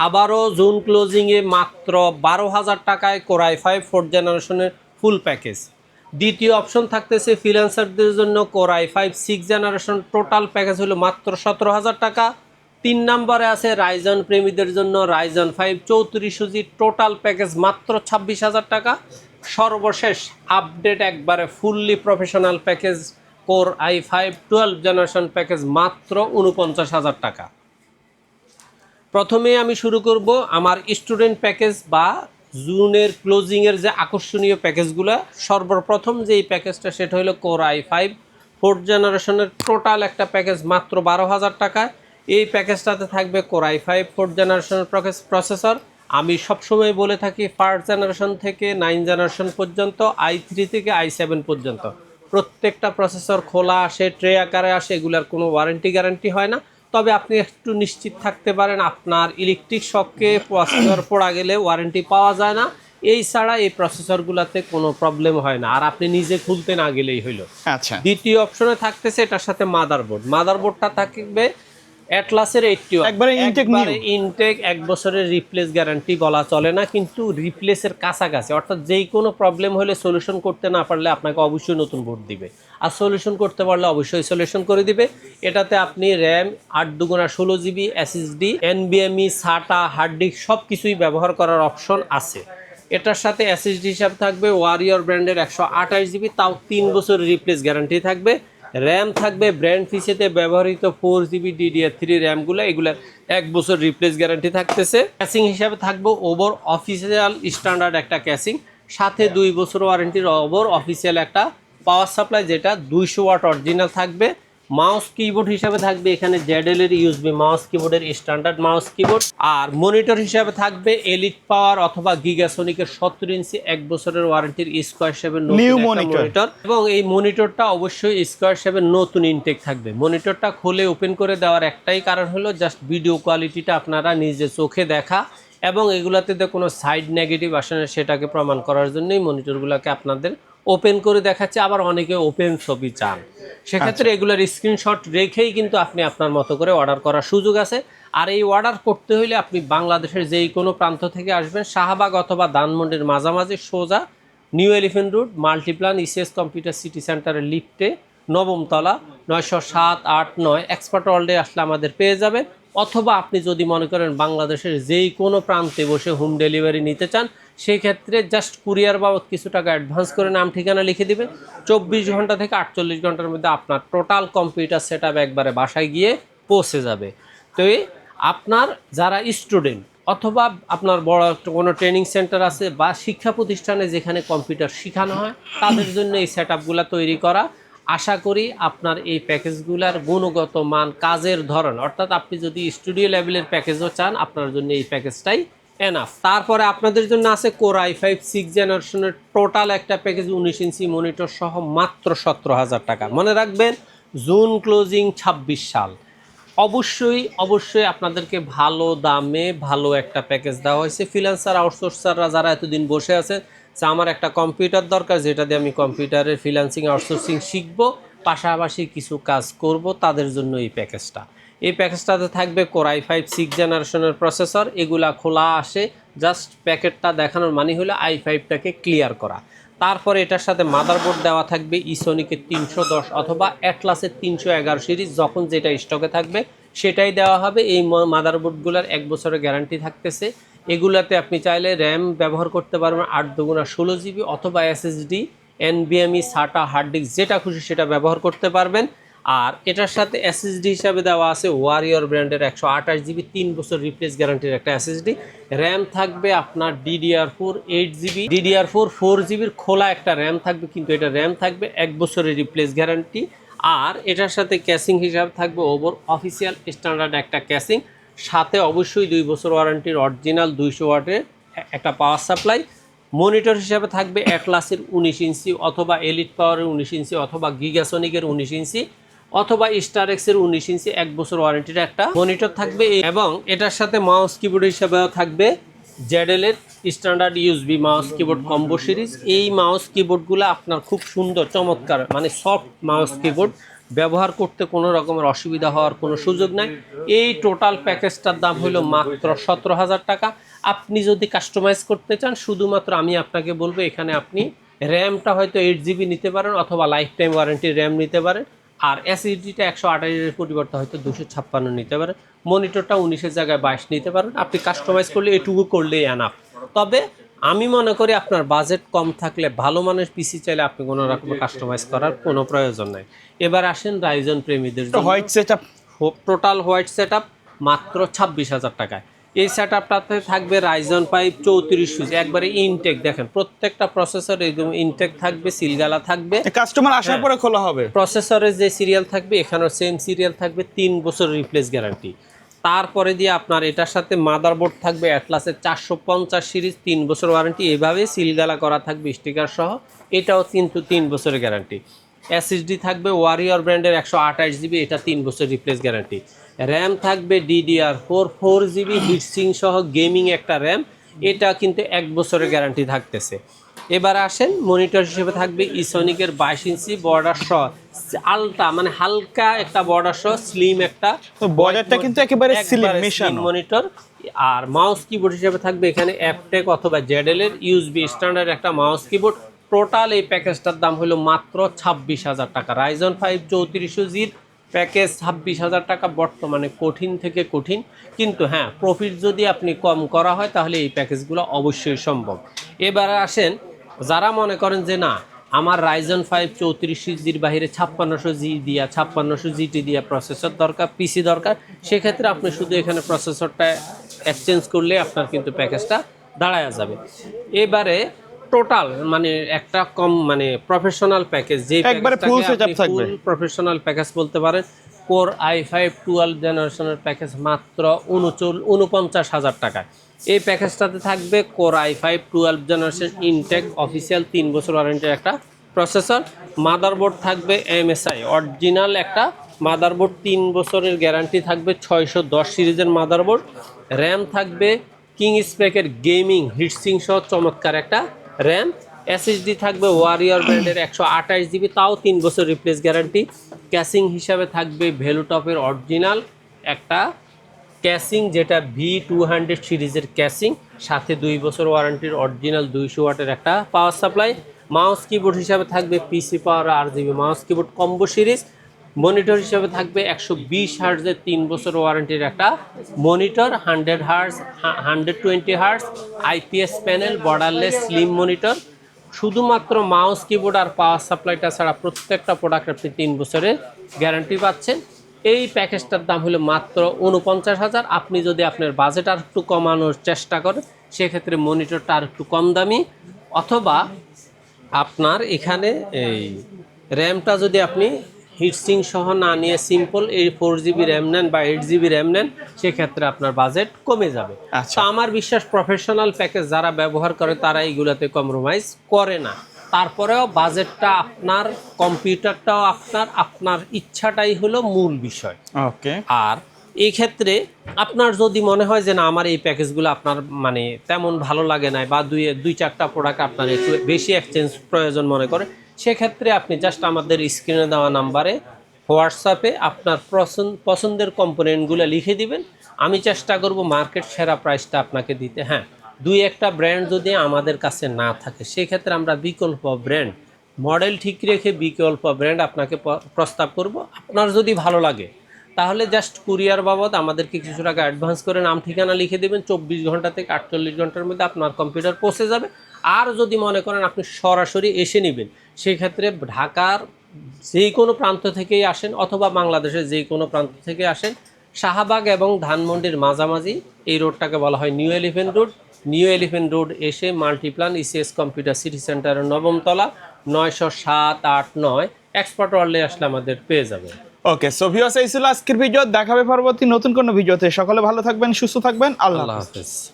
আবারও জুন ক্লোজিংয়ে মাত্র 12,000 টাকায় কোরাই 5 4th জেনারেশনের ফুল প্যাকেজ। দ্বিতীয় অপশন থাকতেছে ফ্রিল্যান্সারদের জন্য core i 5 6th generation, total package হলো মাত্র 17,000 টাকা। 3 নম্বরে আছে রাইজন প্রেমীদের জন্য রাইজন 5 34 জি, টোটাল প্যাকেজ মাত্র 26,000 টাকা। সর্বশেষ আপডেট একবারে fully professional package core i5 12 generation package মাত্র 49,000 টাকা। প্রথমে আমি শুরু করব আমার স্টুডেন্ট প্যাকেজ বা জুনের ক্লোজিংয়ের যে আকর্ষণীয় প্যাকেজগুলো। সর্বপ্রথম যে এই প্যাকেজটা সেটা হলো কোর i5 4th জেনারেশনের টোটাল একটা প্যাকেজ মাত্র 12,000 টাকা। এই প্যাকেজটাতে থাকবে কোর i5 4th জেনারেশনের প্রসেসর। আমি সবসময় বলে থাকি 1st জেনারেশন থেকে 9th জেনারেশন পর্যন্ত, i3 থেকে i7 পর্যন্ত প্রত্যেকটা প্রসেসর খোলা আসে, ট্রে আকারে আসে, এগুলার কোনো ওয়ারেন্টি গ্যারান্টি হয় না। তবে আপনি একটু নিশ্চিত থাকতে পারেন আপনার ইলেকট্রিক শককে প্রসেসর পড়া গেলে ওয়ারেন্টি পাওয়া যায় না। এই ছাড়া এই প্রসেসরগুলোতে কোনো প্রবলেম হয় না, আর আপনি নিজে খুলতে না গেলেই হইল। আচ্ছা, দ্বিতীয় অপশনে থাকতেছে এটার সাথে মাদারবোর্ডটা থাকবে অ্যাটলাসের 81, একবারে ইনটেক 1 বছরের রিপ্লেস গ্যারান্টি বলা চলে না, কিন্তু রিপ্লেসের কাছাকাছি। অর্থাৎ যেই কোনো প্রবলেম হলে সলিউশন করতে না পারলে আপনাকে অবশ্যই নতুন বোর্ড দিবে, আর সলিউশন করতে পারলে অবশ্যই সলিউশন করে দিবে। এটাতে আপনি র্যাম 8×16 জিবি, এসএসডি, এনবিএমই, সাটা, হার্ড ডিস্ক সব কিছুই ব্যবহার করার অপশন আছে। এটার সাথে এসএসডি হিসাবে থাকবে ওয়ারিয়র ব্র্যান্ডের 128 জিবি, তাও 3 বছরের রিপ্লেস গ্যারান্টি থাকবে। র্যাম থাকবে ব্র্যান্ড ফিসেতে ব্যবহৃত 4 জিবি DDR3 র্যামগুলো, এগুলার 1 বছর রিপ্লেস গ্যারান্টি থাকতেছে। ক্যাসিং হিসাবে থাকবে ওভার অফিসিয়াল স্ট্যান্ডার্ড একটা ক্যাসিং, সাথে 2 বছর ওয়ারেন্টির ওভার অফিসিয়াল একটা পাওয়ার সাপ্লাই, যেটা 200 ওয়াট অরিজিনাল থাকবে। মাউস কিবোর্ড হিসাবে থাকবে এখানে ZL এর ইউএসবি মাউস কিবোর্ডের স্ট্যান্ডার্ড মাউস কিবোর্ড। আর মনিটর হিসাবে থাকবে এলিট পাওয়ার অথবা গিগাসনিকের 70 ইঞ্চি 1 বছরের ওয়ারেন্টির স্কয়ার শেপের নিউ মনিটর, এবং এই মনিটরটা অবশ্যই স্কয়ার শেপের নতুন ইনটেক থাকবে। মনিটরটা খুলে ওপেন করে দেওয়ার একটাই কারণ হলো জাস্ট ভিডিও কোয়ালিটিটা আপনারা নিজে চোখে দেখা, এবং এগুলাতে কোনো সাইড নেগেটিভ আসে না সেটাকে প্রমাণ করার জন্যই মনিটরগুলোকে আপনাদের ওপেন করে দেখাচ্ছে। আবার অনেকে ওপেন ছবি চান, সেক্ষেত্রে এগুলোর স্ক্রিনশট রেখেই কিন্তু আপনি আপনার মতো করে অর্ডার করার সুযোগ আছে। আর এই অর্ডার করতে হলে আপনি বাংলাদেশের যেই কোনো প্রান্ত থেকে আসবেন, শাহবাগ অথবা ধানমন্ডির মাঝামাঝি সোজা new elephant road Multiplan ECS computer city সেন্টারের লিফটে 9ম তলা 907 8 9 এক্সপার্ট ওয়ার্ল্ডে আসলে আমাদের পেয়ে যাবেন। অথবা আপনি যদি মনে করেন বাংলাদেশের যেই কোনো প্রান্তে বসে হোম ডেলিভারি নিতে চান, সেই ক্ষেত্রে জাস্ট কুরিয়ার বাবদ কিছু টাকা অ্যাডভান্স করে নাম ঠিকানা লিখে দিবেন। 24 ঘন্টা থেকে 48 ঘন্টার মধ্যে আপনার টোটাল কম্পিউটার সেটআপ একবারে বাসায় গিয়ে পৌঁছে যাবে। তো আপনার যারা স্টুডেন্ট অথবা আপনার বড় কোনো ট্রেনিং সেন্টার আছে বা শিক্ষা প্রতিষ্ঠানে যেখানে কম্পিউটার শেখানো হয়, তাদের জন্য এই সেটআপগুলো তৈরি করা। আশা করি আপনার এই প্যাকেজগুলোর গুণগত মান, কাজের ধরন, অর্থাৎ আপনি যদি স্টুডিও লেভেলের প্যাকেজও চান, আপনার জন্য এই প্যাকেজটাই এনাফ। তারপরে আপনাদের জন্য আছে কোর i5 6th জেনারেশনের টোটাল একটা প্যাকেজ 19 ইঞ্চি মনিটর সহ মাত্র 17,000 টাকা। মনে রাখবেন জুন ক্লোজিং 26 সাল। অবশ্যই আপনাদেরকে ভালো দামে ভালো একটা প্যাকেজ দেওয়া হয়েছে। ফ্রিল্যান্সার আউটসোর্সাররা যারা এতদিন বসে আছে যে আমার একটা কম্পিউটার দরকার, যেটা দিয়ে আমি কম্পিউটারের ফ্রিল্যান্সিং আউটসোর্সিং শিখবো, পাশাপাশি কিছু কাজ করব, তাদের জন্য এই প্যাকেজটা। এই প্যাকেজটাতে থাকবে কোর i5 6th জেনারেশনের প্রসেসর। এগুলা খোলা আসে, জাস্ট প্যাকেটটা দেখানোর মানে হলো i5টাকে ক্লিয়ার করা। তারপরে এটার সাথে মাদারবোর্ড দেওয়া থাকবে ইসোনিকের 310 অথবা অ্যাটলাসের 311 সিরিজ, যখন যেটা স্টকে থাকবে সেটাই দেওয়া হবে। এই মাদারবোর্ডগুলোর 1 বছরের গ্যারান্টি থাকতেছে। এগুলাতে আপনি চাইলে র্যাম ব্যবহার করতে পারবেন 8×16 জিবি অথবা এসএসডি, এনবিএমই, সাটা, হার্ড ডিস্ক, যেটা খুশি সেটা ব্যবহার করতে পারবেন। আর এটার সাথে এসএসডি হিসাবে দেওয়া আছে ওয়ারিয়র ব্র্যান্ডের 128 জিবি 3 বছর রিপ্লেস গ্যারান্টির একটা এসএসডি। র্যাম থাকবে আপনার DDR4 8 জিবি, DDR4 4 জিবির খোলা একটা র্যাম থাকবে, কিন্তু এটা র্যাম থাকবে 1 বছরের রিপ্লেস গ্যারান্টি। আর এটার সাথে ক্যাসিং হিসাবে থাকবে ওভার অফিসিয়াল স্ট্যান্ডার্ড একটা ক্যাসিং, সাথে অবশ্যই 2 বছর ওয়ারেন্টির অরিজিনাল 200 ওয়াটের একটা পাওয়ার সাপ্লাই। মনিটর হিসাবে থাকবে অ্যাটলাসের 19 ইঞ্চি অথবা এলিট পাওয়ারের 19 ইঞ্চি অথবা গিগাসনিকের 19 ইঞ্চি অথবা স্টারএক্সের 19 ইঞ্চি 1 বছর ওয়ারেন্টির একটা মনিটর থাকবে। এবং এটার সাথে মাউস কিবোর্ড হিসাবেও থাকবে ZL এর standard USB mouse keyboard combo series. এই মাউস কিবোর্ডগুলো আপনার খুব সুন্দর চমৎকার, মানে সফট মাউস কিবোর্ড, ব্যবহার করতে কোনো রকমের অসুবিধা হওয়ার কোনো সুযোগ নাই। এই টোটাল প্যাকেজটার দাম হলো মাত্র 17,000 টাকা। আপনি যদি কাস্টমাইজ করতে চান, শুধুমাত্র আমি আপনাকে বলবো এখানে আপনি র্যামটা হয়তো 8 GB নিতে পারেন অথবা লাইফ টাইম ওয়ারেন্টি র্যাম নিতে পারেন, আর এসএসডিটা 128 পরিবর্তে হয়তো 256 নিতে পারেন, মনিটরটা 19-এর জায়গায় 22 নিতে পারেন। আপনি কাস্টমাইজ করলে এটুকু করলেই এনাফ। তবে আমি মনে করি আপনার বাজেট কম থাকলে, ভালো মানের পিসি চাইলে আপনি কোনো রকম কাস্টমাইজ করার কোনো প্রয়োজন নাই। এবার আসেন রাইজন প্রেমীদের জন্য white setup, total white setup মাত্র 26,000 টাকায়। এই সেটআপটাতে থাকবে রাইজন 5 34 সুইচ, একবারে ইনটেক। দেখেন প্রত্যেকটা প্রসেসর একদম ইনটেক থাকবে, সিলগালা থাকবে। কাস্টমার আসার পরে খোলা হবে। প্রসেসরের যে সিরিয়াল থাকবে এখানেও সেম সিরিয়াল থাকবে, 3 বছর রিপ্লেস গ্যারান্টি। তারপরে দিয়ে আপনার এটার সাথে মাদারবোর্ড থাকবে অ্যাটলাসের 450 সিরিজ, 3 বছর ওয়ারেন্টি, এভাবে সিলগালা করা থাকবে স্টিকার সহ, এটাও কিন্তু 3 বছরের গ্যারান্টি। এসএসডি থাকবে ওয়ারিয়র ব্র্যান্ডের 128 GB, এটা 3 বছর রিপ্লেস গ্যারান্টি। র্যাম থাকবে DDR4 4 GB হিটসিং সহ গেমিং একটা র্যাম, এটা কিন্তু 1 বছরের গ্যারান্টি থাকতেছে। এবার আসেন মনিটর হিসেবে থাকবে ইসনিকের 22 ইঞ্চি বর্ডার সহ, আলট্রা মানে হালকা একটা বর্ডার সহ স্লিম একটা বর্ডারটা কিন্তু একেবারে স্লিম মেশানো মনিটর। আর মাউস কিবোর্ড হিসেবে থাকবে এখানে অ্যাপটেক অথবা জেডএল এর ইউএসবি স্ট্যান্ডার্ড একটা মাউস কিবোর্ড। টোটাল এই প্যাকেজটার দাম হলো মাত্র 26,000 টাকা। রাইজন 5 3400G'র প্যাকেজ 26,000 টাকা বর্তমানে কঠিন থেকে কঠিন, কিন্তু হ্যাঁ প্রফিট যদি আপনি কম করা হয় তাহলে এই প্যাকেজগুলো অবশ্যই সম্ভব। এবার আসেন যারা মনে করেন যে না আমার রাইজন 5 3400G'র বাইরে 5600G দিয়া 5600GT দিয়া প্রসেসর দরকার, পিসি দরকার, সেক্ষেত্রে আপনি শুধু এখানে প্রসেসরটা এক্সচেঞ্জ করলে আপনার কিন্তু প্যাকেজটা দাঁড়ায় যাবে। এবারে টোটাল মানে একটা কম মানে প্রফেশনাল প্যাকেজ, যে একবারে ফুল সেটআপ থাকবে, প্রফেশনাল প্যাকেজ বলতে পারেন, কোর i5 12 জেনারেশনের প্যাকেজ মাত্র 49,000 টাকায়। এই প্যাকেজটাতে থাকবে core i5 12 generation intact official 3 বছর ওয়ারেন্টির একটা প্রসেসর। মাদারবোর্ড থাকবে MSI অরিজিনাল একটা মাদারবোর্ড, 3 বছরের গ্যারান্টি থাকবে, 610 সিরিজের মাদারবোর্ড। র্যাম থাকবে কিং স্পেকের গেমিং হিটসিং সহ চমৎকার একটা র্যাম। এসএসডি থাকবে ওয়ারিয়র ব্র্যান্ডের 128 GB, তাও 3 বছর রিপ্লেস গ্যারান্টি। ক্যাসিং হিসাবে থাকবে ভ্যালুটপের অরিজিনাল একটা ক্যাসিং, যেটা V200 সিরিজের ক্যাসিং, সাথে 2 বছর ওয়ারেন্টির অরিজিনাল 200 ওয়াটের একটা পাওয়ার সাপ্লাই। মাউস কিবোর্ড হিসাবে থাকবে পিসি পাওয়ার RGB mouse keyboard combo series. Monitor হিসাবে থাকবে 120 হার্টজের 3 বছর ওয়ারেন্টির একটা monitor, 100 hertz 120 hertz IPS panel borderless slim monitor. শুধুমাত্র মাউস কিবোর্ড আর পাওয়ার সাপ্লাইটা ছাড়া প্রত্যেকটা প্রোডাক্ট আপনি 3 বছরের গ্যারান্টি পাচ্ছেন। এই প্যাকেজটার দাম হলো মাত্র 49,000। আপনি যদি আপনার বাজেট আর একটু কমানোর চেষ্টা করেন সেক্ষেত্রে মনিটরটা আর একটু কম দামি, অথবা আপনার এখানে এই র্যামটা যদি আপনি হিটসিং সহ না নিয়ে সিম্পল এই 4 GB র্যাম নেন বা 8 GB র্যাম নেন, সেক্ষেত্রে আপনার বাজেট কমে যাবে। তো আমার বিশ্বাস প্রফেশনাল প্যাকেজ যারা ব্যবহার করে তারা এইগুলোতে কম্প্রোমাইজ করে না। তারপরেও বাজেটটা আপনার, কম্পিউটারটাও আপনার ইচ্ছাটাই হলো মূল বিষয়। ওকে। আর এই ক্ষেত্রে আপনার যদি মনে হয় যে না আমার এই প্যাকেজগুলো আপনার মানে তেমন ভালো লাগে না, বা দুই চারটা প্রোডাক্ট আপনার একটু বেশি এক্সচেঞ্জ প্রয়োজন মনে করে, সেক্ষেত্রে আপনি জাস্ট আমাদের স্ক্রিনে দেওয়া নাম্বারে হোয়াটসঅ্যাপে আপনার পছন্দের কম্পোনেন্টগুলো লিখে দিবেন। আমি চেষ্টা করব মার্কেট সেরা প্রাইসটা আপনাকে দিতে। হ্যাঁ, দুই একটা ব্র্যান্ড যদি আমাদের কাছে না থাকে সেক্ষেত্রে আমরা বিকল্প ব্র্যান্ড মডেল ঠিক রেখে বিকল্প ব্র্যান্ড আপনাকে প্রস্তাব করব। আপনার যদি ভালো লাগে তাহলে জাস্ট কুরিয়ার বাবদ আমাদেরকে কিছু টাকা অ্যাডভান্স করে নাম ঠিকানা লিখে দেবেন, 24 ঘন্টা থেকে 48 ঘন্টার মধ্যে আপনার কম্পিউটার পৌঁছে যাবে। আর যদি মনে করেন আপনি সরাসরি এসে নেবেন, সেক্ষেত্রে ঢাকার যেই কোনো প্রান্ত থেকেই আসেন অথবা বাংলাদেশের যেই কোনো প্রান্ত থেকে আসেন, শাহবাগ এবং ধানমন্ডির মাঝামাঝি এই রোডটাকে বলা হয় new elephant road. New elephant road এসে মাল্টিপ্লান ECS কম্পিউটার সিটি সেন্টারের 9ম তলা 907-8-9 এক্সপার্ট ওয়ার্ল্ডে আসলে আমাদের পেয়ে যাবেন। ওকে, সো ভিউয়ার্স এই ছিল আজকের ভিডিও। দেখাবে পরবর্তী নতুন কোনো ভিডিওতে। সকলে ভালো থাকবেন, সুস্থ থাকবেন, আল্লাহ হাফেজ।